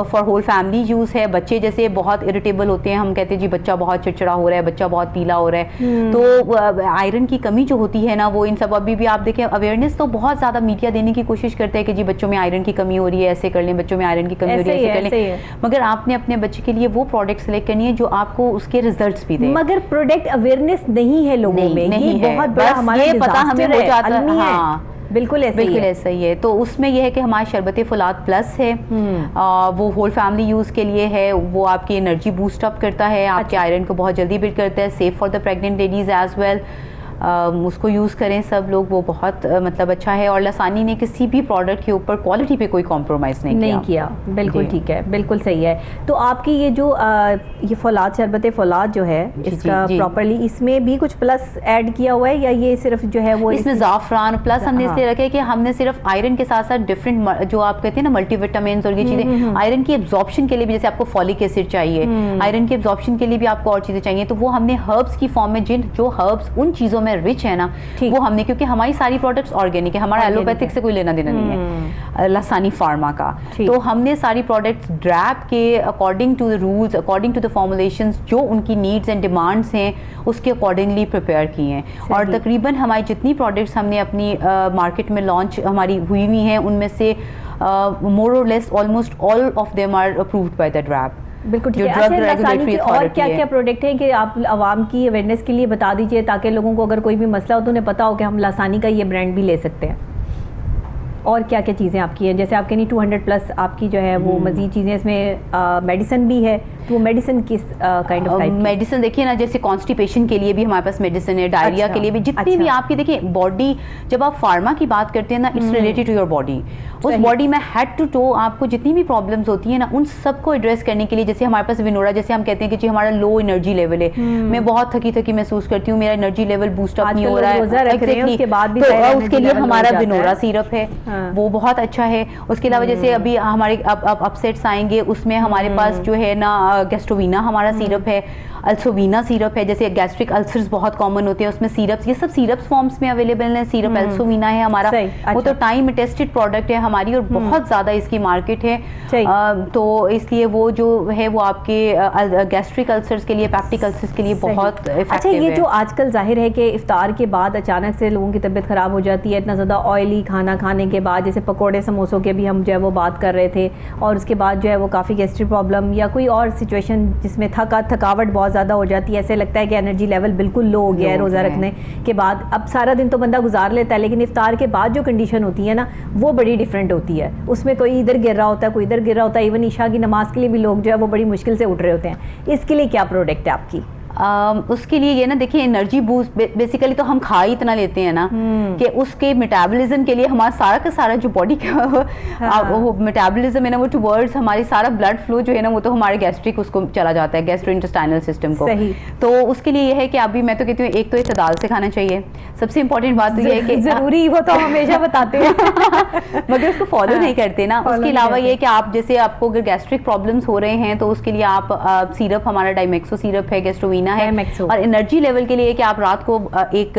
फॉर होल फैमिली यूज़ है। बच्चे जैसे बहुत इरिटेबल होते हैं, हम कहते हैं जी बच्चा बहुत चिड़चिड़ा हो रहा है, बच्चा बहुत पीला हो रहा है, तो आयरन की कमी जो होती है ना वो इन सब, अभी भी आप देखें अवेयरनेस तो बहुत ज़्यादा मीडिया देने की कोशिश करते हैं कि जी बच्चों में आयरन की कमी हो रही है, ऐसे कर लें, बच्चों में आयरन की कमी हो रही है, ऐसे कर लें, मगर आपने अपने बच्चे के लिए वो प्रोडक्ट सेलेक्ट करनी है जो आपको उसके रिजल्ट्स भी दे। मगर प्रोडक्ट अवेयरनेस नहीं है लोगों में, ये बहुत बड़ा हमारा पता हमें हो जाता है। बिल्कुल ऐसा ही है। तो उसमें यह है कि हमारा शरबत फुलात प्लस है, वो होल फैमिली यूज़ के लिए है, वो आपकी एनर्जी बूस्ट अप करता है, आपके आयरन को बहुत जल्दी बिल्ड करता है, safe for the pregnant ladies as well. उसको यूज़ करें सब लोग, वो बहुत मतलब अच्छा है। और लासानी ने किसी भी प्रोडक्ट के ऊपर क्वालिटी पे कोई कॉम्प्रोमाइज़ नहीं किया। बिल्कुल ठीक है, बिल्कुल सही है। तो आपकी ये जो ये फौलाद शरबत फौलाद जो है इसका प्रॉपरली इसमें भी कुछ प्लस ऐड किया हुआ है या ये सिर्फ जो है वो इसमें ज़ाफ़रान प्लस हमने इसलिए रखा है कि हमने सिर्फ आयरन के साथ साथ डिफरेंट जो आप कहते हैं ना मल्टीविटामिन्स और ये चीज़ें, आयरन की एब्जॉर्प्शन के लिए भी, जैसे आपको फॉलिक एसिड चाहिए, आयरन की एब्जॉर्प्शन के लिए भी आपको और चीज़ें चाहिए, तो वो हमने हर्ब्स की फॉर्म में जो हर्ब्स उन चीज़ों रिच है ना वो हमने, क्योंकि हमारी सारी प्रोडक्ट्स ऑर्गेनिक है, हमारा एलोपैथिक से कोई लेना देना नहीं है लासानी फार्मा का, तो हमने सारी प्रोडक्ट्स ड्रैप के according to the rules, according to the formulations, जो उनकी नीड्स एंड डिमांड्स हैं उसके अकॉर्डिंगली प्रिपेयर किए हैं। और तकरीबन हमारी जितनी प्रोडक्ट्स हमने अपनी मार्केट में लॉन्च हमारी हुई हैं उनमें से more or less almost all of them are approved by the DRAP. बिल्कुल ठीक जो है। ड्रग अच्छा, लसानी रेगुलेटरी की और अथॉरिटी क्या है। क्या प्रोडक्ट हैं कि आप आवाम की अवेयरनेस के लिए बता दीजिए, ताकि लोगों को अगर कोई भी मसला हो तो उन्हें पता हो कि हम लसानी का ये ब्रांड भी ले सकते हैं। और क्या क्या चीज़ें आपकी हैं, जैसे आपके नहीं 200 प्लस आपकी जो है वो मजीद चीज़ें, इसमें मेडिसिन भी है, तो वो मेडिसिन किस काइंड ऑफ टाइप? मेडिसिन देखिए ना, जैसे कॉन्स्टिपेशन के लिए भी हमारे पास मेडिसिन है, डायरिया अच्छा, के लिए भी, जितनी भी आपकी देखिए बॉडी, जब आप फार्मा की बात करते हैं ना, it's related to your body. उस बॉडी में हेड टू टो आपको जितनी भी प्रॉब्लम्स होती है ना, उन सबको एड्रेस करने के लिए, जैसे हमारे पास विनोरा, जैसे हम कहते हैं कि जी हमारा लो एनर्जी लेवल है, मैं बहुत थकी थकी महसूस करती हूँ, मेरा एनर्जी लेवल बूस्ट अप नहीं हो रहा है, उसके बाद भी तो उसके लिए हमारा विनोरा सिरप है, वो बहुत अच्छा है। उसके अलावा जैसे अभी हमारे अब अपसेट्स आएंगे, उसमें हमारे पास जो है ना गैस्ट्रोवीना हमारा सिरप है, अल्सोवीना सिरप है, जैसे गैस्ट्रिक अल्सर्स बहुत कॉमन होते हैं, उसमें सिरप्स, ये सब सिरप्स फॉर्म्स में अवेलेबल है। सिरप अल्सोवीना है हमारा, वो तो टाइम टेस्टेड प्रोडक्ट है हमारी, और बहुत ज़्यादा इसकी मार्केट है, तो इसलिए वो जो है वो आपके गैस्ट्रिक अल्सर्स के लिए, पैप्टिक अल्सर्स के लिए बहुत इफेक्टिव है। अच्छा, ये जो आजकल जाहिर है कि इफ्तार के बाद अचानक से लोगों की तबीयत ख़राब हो जाती है, इतना ज़्यादा ऑयली खाना खाने के बाद, जैसे पकोड़े समोसों के भी हम जो है वो बात कर रहे थे, और उसके बाद जो है वो काफ़ी गैस्ट्रिक प्रॉब्लम या कोई और सिचुएशन जिसमें थकावट बहुत ज़्यादा हो जाती है, ऐसे लगता है कि एनर्जी लेवल बिल्कुल लो हो गया है रोज़ा रखने के बाद। अब सारा दिन तो बंदा गुजार लेता है, लेकिन इफ्तार के बाद जो कंडीशन होती है ना, वो बड़ी डिफरेंट होती है। उसमें कोई इधर गिर रहा होता है, कोई इधर गिर रहा होता है, इवन ईशा की नमाज के लिए भी लोग जो है वो बड़ी मुश्किल से उठ रहे होते हैं। इसके लिए क्या प्रोडक्ट है आपकी? उसके लिए ये ना देखिए, एनर्जी बूस्ट बेसिकली तो हम खा ही इतना लेते हैं ना कि उसके मेटाबॉलिज्म के लिए हमारा सारा का सारा जो बॉडी का वो मेटाबॉलिज्म है ना, वो टुवर्ड्स हमारी सारा ब्लड फ्लो जो है ना, वो तो हमारे गैस्ट्रिक उसको चला जाता है, गैस्ट्रोइंटेस्टाइनल सिस्टम को। तो उसके लिए ये है कि अभी मैं तो कहती हूँ, एक तो इत्तेदाल से खाना चाहिए, सबसे इंपॉर्टेंट बात तो ये है कि जरूरी, वो तो हमेशा बताते हैं मगर उसको फॉलो नहीं करते ना। उसके अलावा ये कि आप जैसे आपको अगर गैस्ट्रिक प्रॉब्लम्स हो रहे हैं, तो उसके लिए आप सिरप, हमारा डाइमेक्सो सिरप है, गैस्ट्रोवीना है। और एनर्जी लेवल के लिए कि आप रात को एक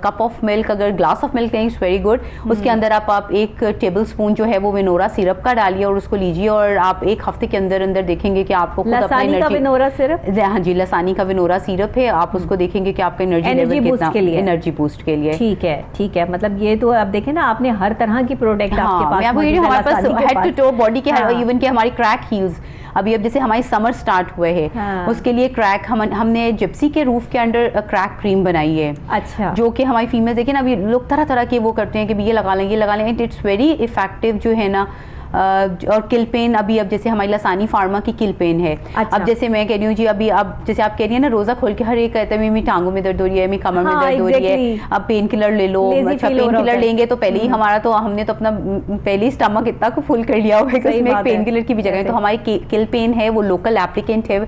कप ऑफ मिल्क, अगर ग्लास ऑफ मिल्क लेंगे, इट्स वेरी गुड, उसके अंदर आप 1 टेबल स्पून जो है वो विनोरा सिरप का डालिए और उसको लीजिए, और आप 1 हफ्ते के अंदर अंदर देखेंगे कि आपको खुद अपना एनर्जी, विनोरा सिरप, हाँ जी, लसानी का विनोरा सिरप है, आप उसको देखेंगे कि आपका एनर्जी लेवल कितना, एनर्जी बूस्ट के लिए। ठीक है, ठीक है, मतलब ये तो आप देखें ना, आपने हर तरह की प्रोडक्ट आपके पास, हमारे पास हेड टू टो बॉडी के, इवन के हमारी क्रैक हील्स, अभी अब जैसे हमारी समर स्टार्ट हुए हैं, उसके लिए क्रैक हमने जिप्सी के रूफ के अंडर क्रैक क्रीम बनाई है। अच्छा, जो कि हमारी फीमेल देखिए ना, अभी लोग तरह तरह के वो करते हैं कि ये लगा लें, ये लगा लें, इट्स वेरी इफेक्टिव जो है ना। और किलपेन, अभी अब जैसे हमारी लसानी फार्मा की किलपेन है। अच्छा। अब जैसे मैं कह रही हूँ जी, अभी अब जैसे आप कह रही है ना, रोजा खोल के हर एक कहता है मेरी टांगों में दर्द हो रही है, मेरी कमर में दर्द हो रही है, अब पेन किलर ले लो। अच्छा, पेन किलर लेंगे तो पहले ही हमारा तो हमने तो अपना पहले ही स्टमक इतना को फुल कर लिया हुआ है कि उसमें पेन किलर की भी जगह है। तो हमारी किलपेन है वो लोकल एप्लीकेंट है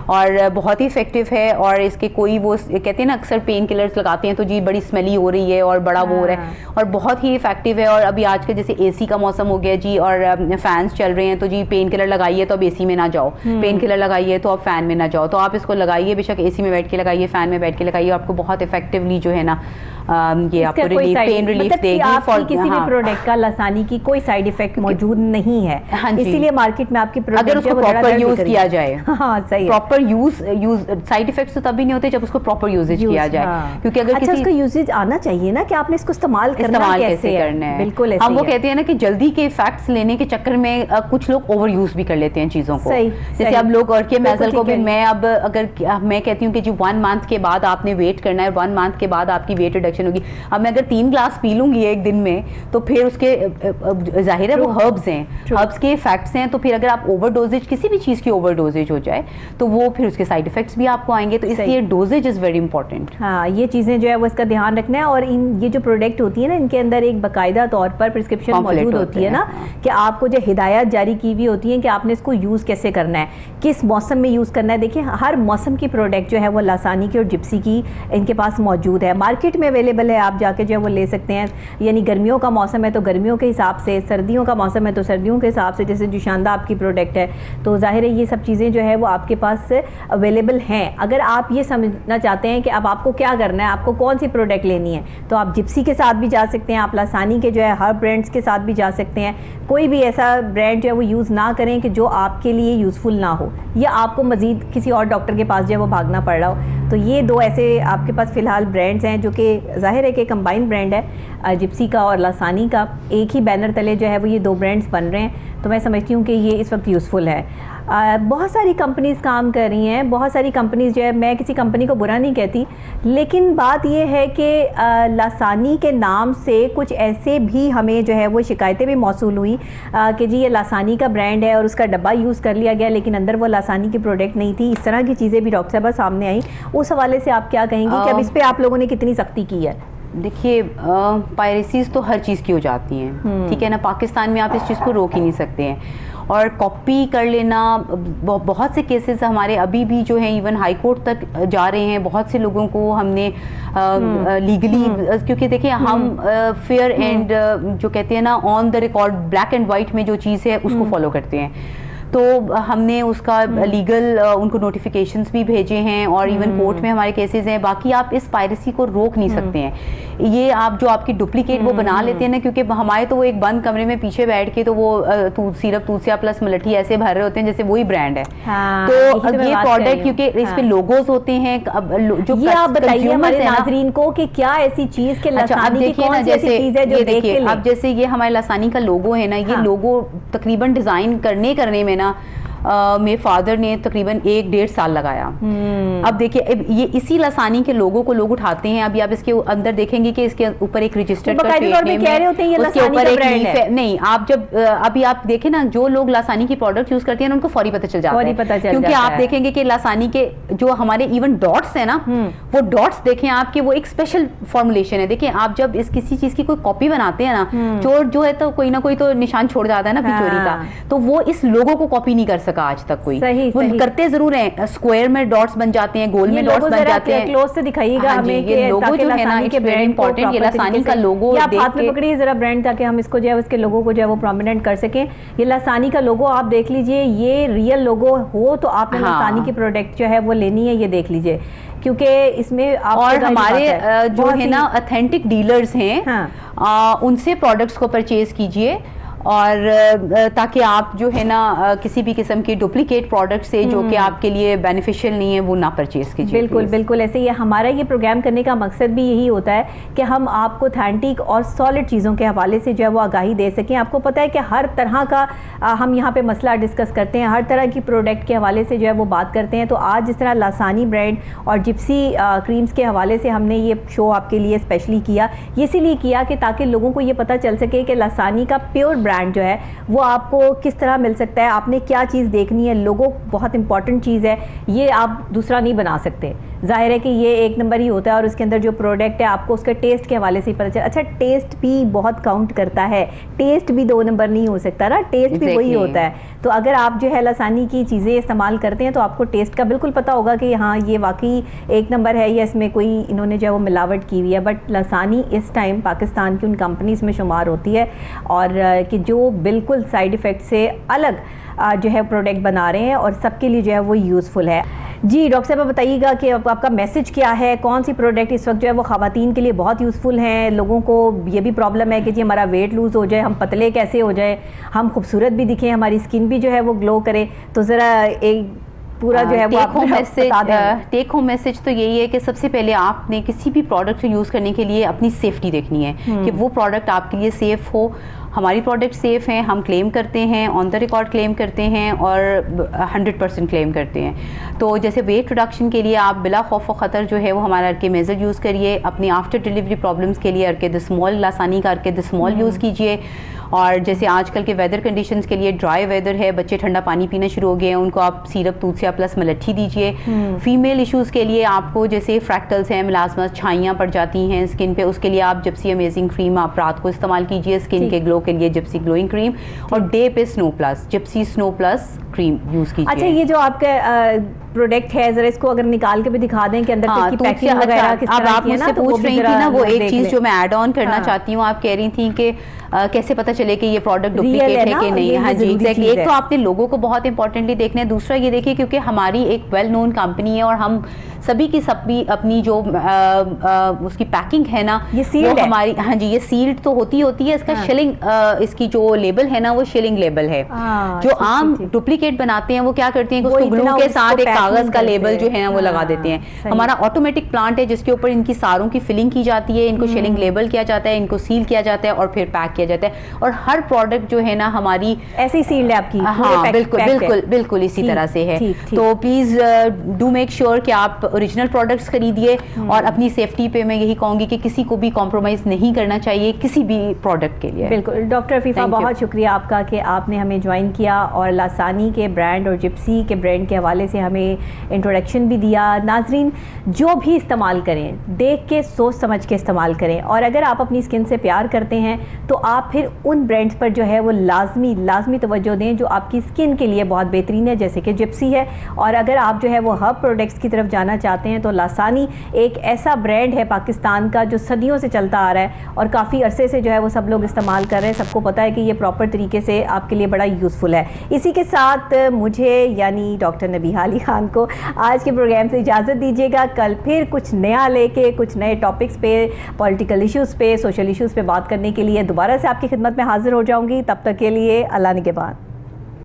और बहुत ही इफेक्टिव है, और इसके कोई वो कहते हैं ना, अक्सर पेन किलर्स लगाते हैं तो जी बड़ी स्मेली हो रही है और बड़ा वो हो रहा है, और बहुत ही इफेक्टिव है। और अभी आज के जैसे एसी का मौसम हो गया जी, और फैंस चल रहे हैं, तो जी पेन किलर लगाइए तो अब एसी में ना जाओ, पेन किलर लगाइए तो अब फैन में ना जाओ, तो आप इसको लगाइए, बेशक एसी में बैठ के लगाइए, फैन में बैठ के लगाइए, आपको बहुत इफेक्टिवली जो है ना ये आपको पेन रिलीफ देगी। फॉर किसी भी प्रोडक्ट का लसानी की कोई साइड इफेक्ट मौजूद नहीं है, इसीलिए मार्केट में आपकी प्रोडक्ट अगर उसको प्रॉपर यूज किया जाए, हाँ सही, प्रॉपर यूज साइड इफेक्ट्स तो तभी नहीं होते जब उसको प्रॉपर यूजेज किया जाए, क्योंकि अगर अच्छा उसका यूजेज आना चाहिए ना, कि आपने इसको इस्तेमाल कैसे करना है। बिल्कुल, हम वो कहते हैं ना कि जल्दी के इफेक्ट्स लेने के चक्कर में कुछ लोग ओवर यूज भी कर लेते हैं चीजों को। जैसे अब लोग और के मेजल को भी, मैं अब अगर मैं कहती हूँ कि जी 1 मंथ के बाद आपने वेट करना है, 1 मंथ के बाद आपकी वेट रिडक्शन होगी। अब मैं अगर 3 ग्लास पी लूंगी एक दिन में, तो फिर उसके जाहिर है वो हर्ब्स हैं, हर्ब्स के इफेक्ट्स हैं, तो फिर अगर आप ओवर डोजेज, किसी भी चीज की ओवर डोजेज हो जाए तो वो फिर उसके साइड इफेक्ट्स भी आपको आएंगे, तो इसलिए डोजेज इज वेरी इंपॉर्टेंट। हाँ, ये चीजें जो है वो इसका ध्यान रखना है। और ये जो प्रोडक्ट होती है ना, इनके अंदर एक बाकायदा तौर पर प्रिस्क्रिप्शन मौजूद होती है ना, कि आपको जो हिदायत जारी की हुई होती है कि आपने इसको यूज कैसे करना है, किस मौसम में यूज करना है। देखिए हर मौसम की प्रोडक्ट जो है वो लसानी की और जिप्सी की इनके पास मौजूद है, मार्केट में अवेलेबल है, आप जाके जो है वो ले सकते हैं। यानी गर्मियों का मौसम है तो गर्मियों के हिसाब से, सर्दियों का मौसम है तो सर्दियों के हिसाब से, जैसे जुशांदा आपकी प्रोडक्ट है, तो जाहिर है ये सब चीज़ें जो है वो आपके पास अवेलेबल हैं। अगर आप ये समझना चाहते हैं कि अब आपको क्या करना है, आपको कौन सी प्रोडक्ट लेनी है, तो आप जिप्सी के साथ भी जा सकते हैं, आप लसानी के जो है हर ब्रांड्स के साथ भी जा सकते हैं। कोई भी ऐसा ब्रांड जो है वो यूज़ ना करें कि जो आपके लिए यूज़फुल ना हो, या आपको मज़ीद किसी और डॉक्टर के पास जो है वो भागना पड़ रहा हो। तो ये 2 ऐसे आपके पास फ़िलहाल ब्रांड्स हैं जो कि ज़ाहिर है कि कंबाइंड ब्रांड है, जिप्सी का और लसानी का, एक ही बैनर तले जो है वो ये 2 ब्रांड्स बन रहे हैं। तो मैं समझती हूँ कि ये इस वक्त यूज़फुल है। बहुत सारी कंपनीज़ काम कर रही हैं, बहुत सारी कंपनीज़ जो है, मैं किसी कंपनी को बुरा नहीं कहती, लेकिन बात ये है कि लासानी के नाम से कुछ ऐसे भी हमें जो है वो शिकायतें भी मौसूल हुई कि जी ये लासानी का ब्रांड है और उसका डब्बा यूज़ कर लिया गया, लेकिन अंदर वो लासानी की प्रोडक्ट नहीं थी। इस तरह की चीज़ें भी डॉक्टर साहब सामने आई। उस हवाले से आप क्या कहेंगी कि अब इस पर आप लोगों ने कितनी सख्ती की है? देखिए, पायरेसीज तो हर चीज़ की हो जाती हैं, ठीक है ना। पाकिस्तान में आप इस चीज़ को रोक ही नहीं सकते हैं, और कॉपी कर लेना, बहुत से केसेस हमारे अभी भी जो हैं इवन हाई कोर्ट तक जा रहे हैं। बहुत से लोगों को हमने लीगली, क्योंकि देखिए हम फेयर एंड जो कहते हैं ना on the record black and white में जो चीज़ है उसको फॉलो करते हैं। तो हमने उसका लीगल उनको नोटिफिकेशंस भी भेजे हैं और इवन कोर्ट में हमारे केसेस हैं। बाकी आप इस पायरेसी को रोक नहीं सकते हैं। ये आप जो आपकी डुप्लीकेट वो बना लेते हैं ना, क्योंकि हमारे तो वो एक बंद कमरे में पीछे बैठ के तो वो सिरप तूसिया प्लस मलठी ऐसे भर रहे होते हैं जैसे वही ब्रांड है। हाँ, तो ये प्रोडक्ट क्योंकि इस पे लोगोज होते हैं, जो ये आप बताइए हमारे नाज़रीन को कि क्या ऐसी चीज के लासानी की कौन सी ऐसी चीज है जो देख के अब जैसे ये हमारे लासानी का लोगो है ना, ये लोगो तकरीबन डिजाइन करने में ना मेरे फादर ने तकरीबन 1-1.5 साल लगाया। अब देखिए, ये इसी लासानी के लोगों को लोग उठाते हैं। अभी आप इसके अंदर देखेंगे कि इसके ऊपर एक रजिस्टर्ड उसके ऊपर एक लीफ है। नहीं, आप जब अभी आप देखें ना, जो लोग लासानी की प्रोडक्ट यूज करते हैं उनको फौरी पता चल जाता है, क्योंकि आप देखेंगे कि लासानी के जो हमारे इवन डॉट्स है ना, वो डॉट्स देखें आपके, वो एक स्पेशल फॉर्मुलेशन है। देखिए, आप जब इस किसी चीज की कोई कॉपी बनाते हैं ना, चोर जो है तो कोई ना कोई तो निशान छोड़ जाता है ना चोरी का, तो वो इस लोगों को कॉपी नहीं कर सका आज तक कोई। वो करते जरूर हैं, स्क्वायर में डॉट्स बन जाते हैं, गोल में डॉट्स बन जाते हैं। क्लोज से दिखाइएगा हमें कि ये लोगो जो है ना, इट्स वेरी इंपॉर्टेंट। ये लासानी का लोगो आप हाथ में पकड़िए जरा ब्रांड, ताकि हम इसको जो है उसके लोगो को जो है वो प्रोमिनेंट कर सकें। ये लासानी का लोगो आप देख लीजिए, ये रियल लोगो हो तो आपने लासानी की प्रोडक्ट जो है वो लेनी है, ये देख लीजिए, क्योंकि इसमें आप और हमारे जो है ना ऑथेंटिक डीलर्स हैं, उनसे प्रोडक्ट्स को परचेज कीजिए, और ताकि आप जो है ना किसी भी किस्म के डुप्लीकेट प्रोडक्ट से जो कि आपके लिए बेनिफिशियल नहीं है वो ना परचेज कीजिए। बिल्कुल बिल्कुल ऐसे ही हमारा ये प्रोग्राम करने का मकसद भी यही होता है कि हम आपको ऑथेंटिक और सॉलिड चीज़ों के हवाले से जो है वो आगाही दे सकें। आपको पता है कि हर तरह का हम यहाँ पे मसला डिस्कस करते हैं, हर तरह की प्रोडक्ट के हवाले से जो है वो बात करते हैं। तो आज जिस तरह लासानी ब्रांड और जिप्सी क्रीम्स के हवाले से हमने ये शो आपके लिए स्पेशली किया, ये इसीलिए किया कि ताकि लोगों को ये पता चल सके कि लासानी का प्योर ब्रांड जो है वो आपको किस तरह मिल सकता है, आपने क्या चीज़ देखनी है। लोगो बहुत इंपॉर्टेंट चीज़ है, ये आप दूसरा नहीं बना सकते। जाहिर है कि ये एक नंबर ही होता है, और उसके अंदर जो प्रोडक्ट है आपको उसके टेस्ट के हवाले से ही पता चला। अच्छा, टेस्ट भी बहुत काउंट करता है, टेस्ट भी 2 नंबर नहीं हो सकता ना, टेस्ट भी वही होता है। तो अगर आप जो है लासानी की चीज़ें इस्तेमाल करते हैं तो आपको टेस्ट का बिल्कुल पता होगा कि हाँ ये वाकई एक नंबर है, या इसमें कोई इन्होंने जो है वो मिलावट की हुई है। बट लासानी इस टाइम पाकिस्तान की उन कंपनीज़ में शुमार होती है, और कि जो बिल्कुल साइड इफ़ेक्ट से अलग जो है प्रोडक्ट बना रहे हैं और सबके लिए जो है वो यूज़फुल है। जी डॉक्टर साहब बताइएगा कि आपका मैसेज क्या है, कौन सी प्रोडक्ट इस वक्त जो है वो ख़वातीन के लिए बहुत यूज़फुल हैं। लोगों को ये भी प्रॉब्लम है कि जी हमारा वेट लूज़ हो जाए, हम पतले कैसे हो जाए, हम खूबसूरत भी दिखें, हमारी स्किन भी जो है वो ग्लो करे। तो ज़रा एक पूरा जो है वो टेक होम मैसेज तो यही है कि सबसे पहले आपने किसी भी प्रोडक्ट को यूज़ करने के लिए अपनी सेफ्टी देखनी है कि वो प्रोडक्ट आपके लिए सेफ़ हो। हमारी प्रोडक्ट सेफ़ हैं, हम क्लेम करते हैं, ऑन द रिकॉर्ड क्लेम करते हैं और 100% क्लेम करते हैं। तो जैसे वेट रिडक्शन के लिए आप बिला खौफ व ख़तर जो है वो हमारा अर्के मेज़र यूज़ करिए। अपनी आफ्टर डिलीवरी प्रॉब्लम्स के लिए अर्के द स्मॉल, लासानी का अर्के द स्मॉल यूज़ कीजिए। और जैसे आजकल के वेदर कंडीशंस के लिए ड्राई वेदर है, बच्चे ठंडा पानी पीना शुरू हो गए हैं, उनको आप सिरप तूसिया प्लस मलट्ठी दीजिए। फीमेल इश्यूज़ के लिए आपको जैसे फ्रैक्टल्स हैं, मिलाजमा छाइयाँ पड़ जाती हैं स्किन पे, उसके लिए आप जिप्सी अमेजिंग क्रीम आप रात को इस्तेमाल कीजिए स्किन के ग्लो के लिए, जिप्सी ग्लोइंग क्रीम। और डे पे snow plus, Gypsy snow plus cream use कीजिए। अच्छा, ये जो आपका प्रोडक्ट है जरा इसको अगर निकाल के भी दिखा दें कि अंदर इसकी पैकिंग वगैरह किस तरह की है ना, तो पूछ रही थी ना वो एक चीज़ जो मैं ऐड ऑन करना चाहती हूँ। आप कह रही थी कि कैसे पता चले कि ये प्रोडक्ट डुप्लीकेट है कि नहीं। हाँ जी, एग्जैक्टली। एक तो आपने लोगों को बहुत इंपॉर्टेंटली देखना है, दूसरा ये देखिए क्योंकि हमारी एक वेल नोन कंपनी है और हम सभी की अपनी जो उसकी पैकिंग है ना, ये सील्ड हमारी, हाँ जी, ये सील्ड तो होती है। इसका शिलिंग, इसकी जो लेबल है ना वो शिलिंग लेबल है। जो आम डुप्लीकेट बनाते हैं वो क्या करते हैं, उसको ग्लू के साथ एक कागज का लेबल जो है ना वो लगा देते हैं। हमारा ऑटोमेटिक प्लांट है जिसके ऊपर इनकी सारों की फिलिंग की जाती है, इनको शिलिंग लेबल किया जाता है, इनको सील किया जाता है और फिर पैक किया जाता है, और हर प्रोडक्ट जो है ना हमारी ऐसी सील्ड है आपकी? हाँ बिल्कुल इसी तरह से है। तो प्लीज डू मेक श्योर कि आप ओरिजिनल प्रोडक्ट्स खरीदिए, और अपनी सेफ्टी पे मैं यही कहूंगी कि किसी को भी कॉम्प्रोमाइज नहीं करना चाहिए किसी भी प्रोडक्ट के लिए। बिल्कुल डॉक्टर अफीफा, बहुत शुक्रिया आपका कि आपने हमें ज्वाइन किया और लासानी के ब्रांड और जिप्सी के ब्रांड के हवाले से हमें इंट्रोडक्शन भी दिया। नाजरीन, जो भी इस्तेमाल करें देख के सोच समझ के इस्तेमाल करें, और अगर आप अपनी स्किन से प्यार करते हैं तो आप फिर उन ब्रांड्स पर जो है वो लाजमी तवज्जो दें जो आपकी स्किन के लिए बहुत बेहतरीन है, जैसे कि जिप्सी है। और अगर आप जो है वो हर्ब प्रोडक्ट्स की तरफ जाना चाहते हैं तो लासानी एक ऐसा ब्रांड है पाकिस्तान का जो सदियों से चलता आ रहा है और काफ़ी अरसे से जो है वो सब लोग इस्तेमाल कर रहे हैं। सबको पता है कि ये प्रॉपर तरीके से आपके लिए बड़ा यूज़फुल है। इसी के साथ मुझे यानी डॉक्टर नबीहा अली खान को आज के प्रोग्राम से इजाज़त दीजिएगा। कल फिर कुछ नया लेके कुछ नए टॉपिक्स पे, पॉलिटिकल इश्यूज़ पे, सोशल इश्यूज़ पे बात करने के लिए दोबारा से आपकी खिदमत में हाजिर हो जाऊंगी। तब तक के लिए अल्लाह निगहबान।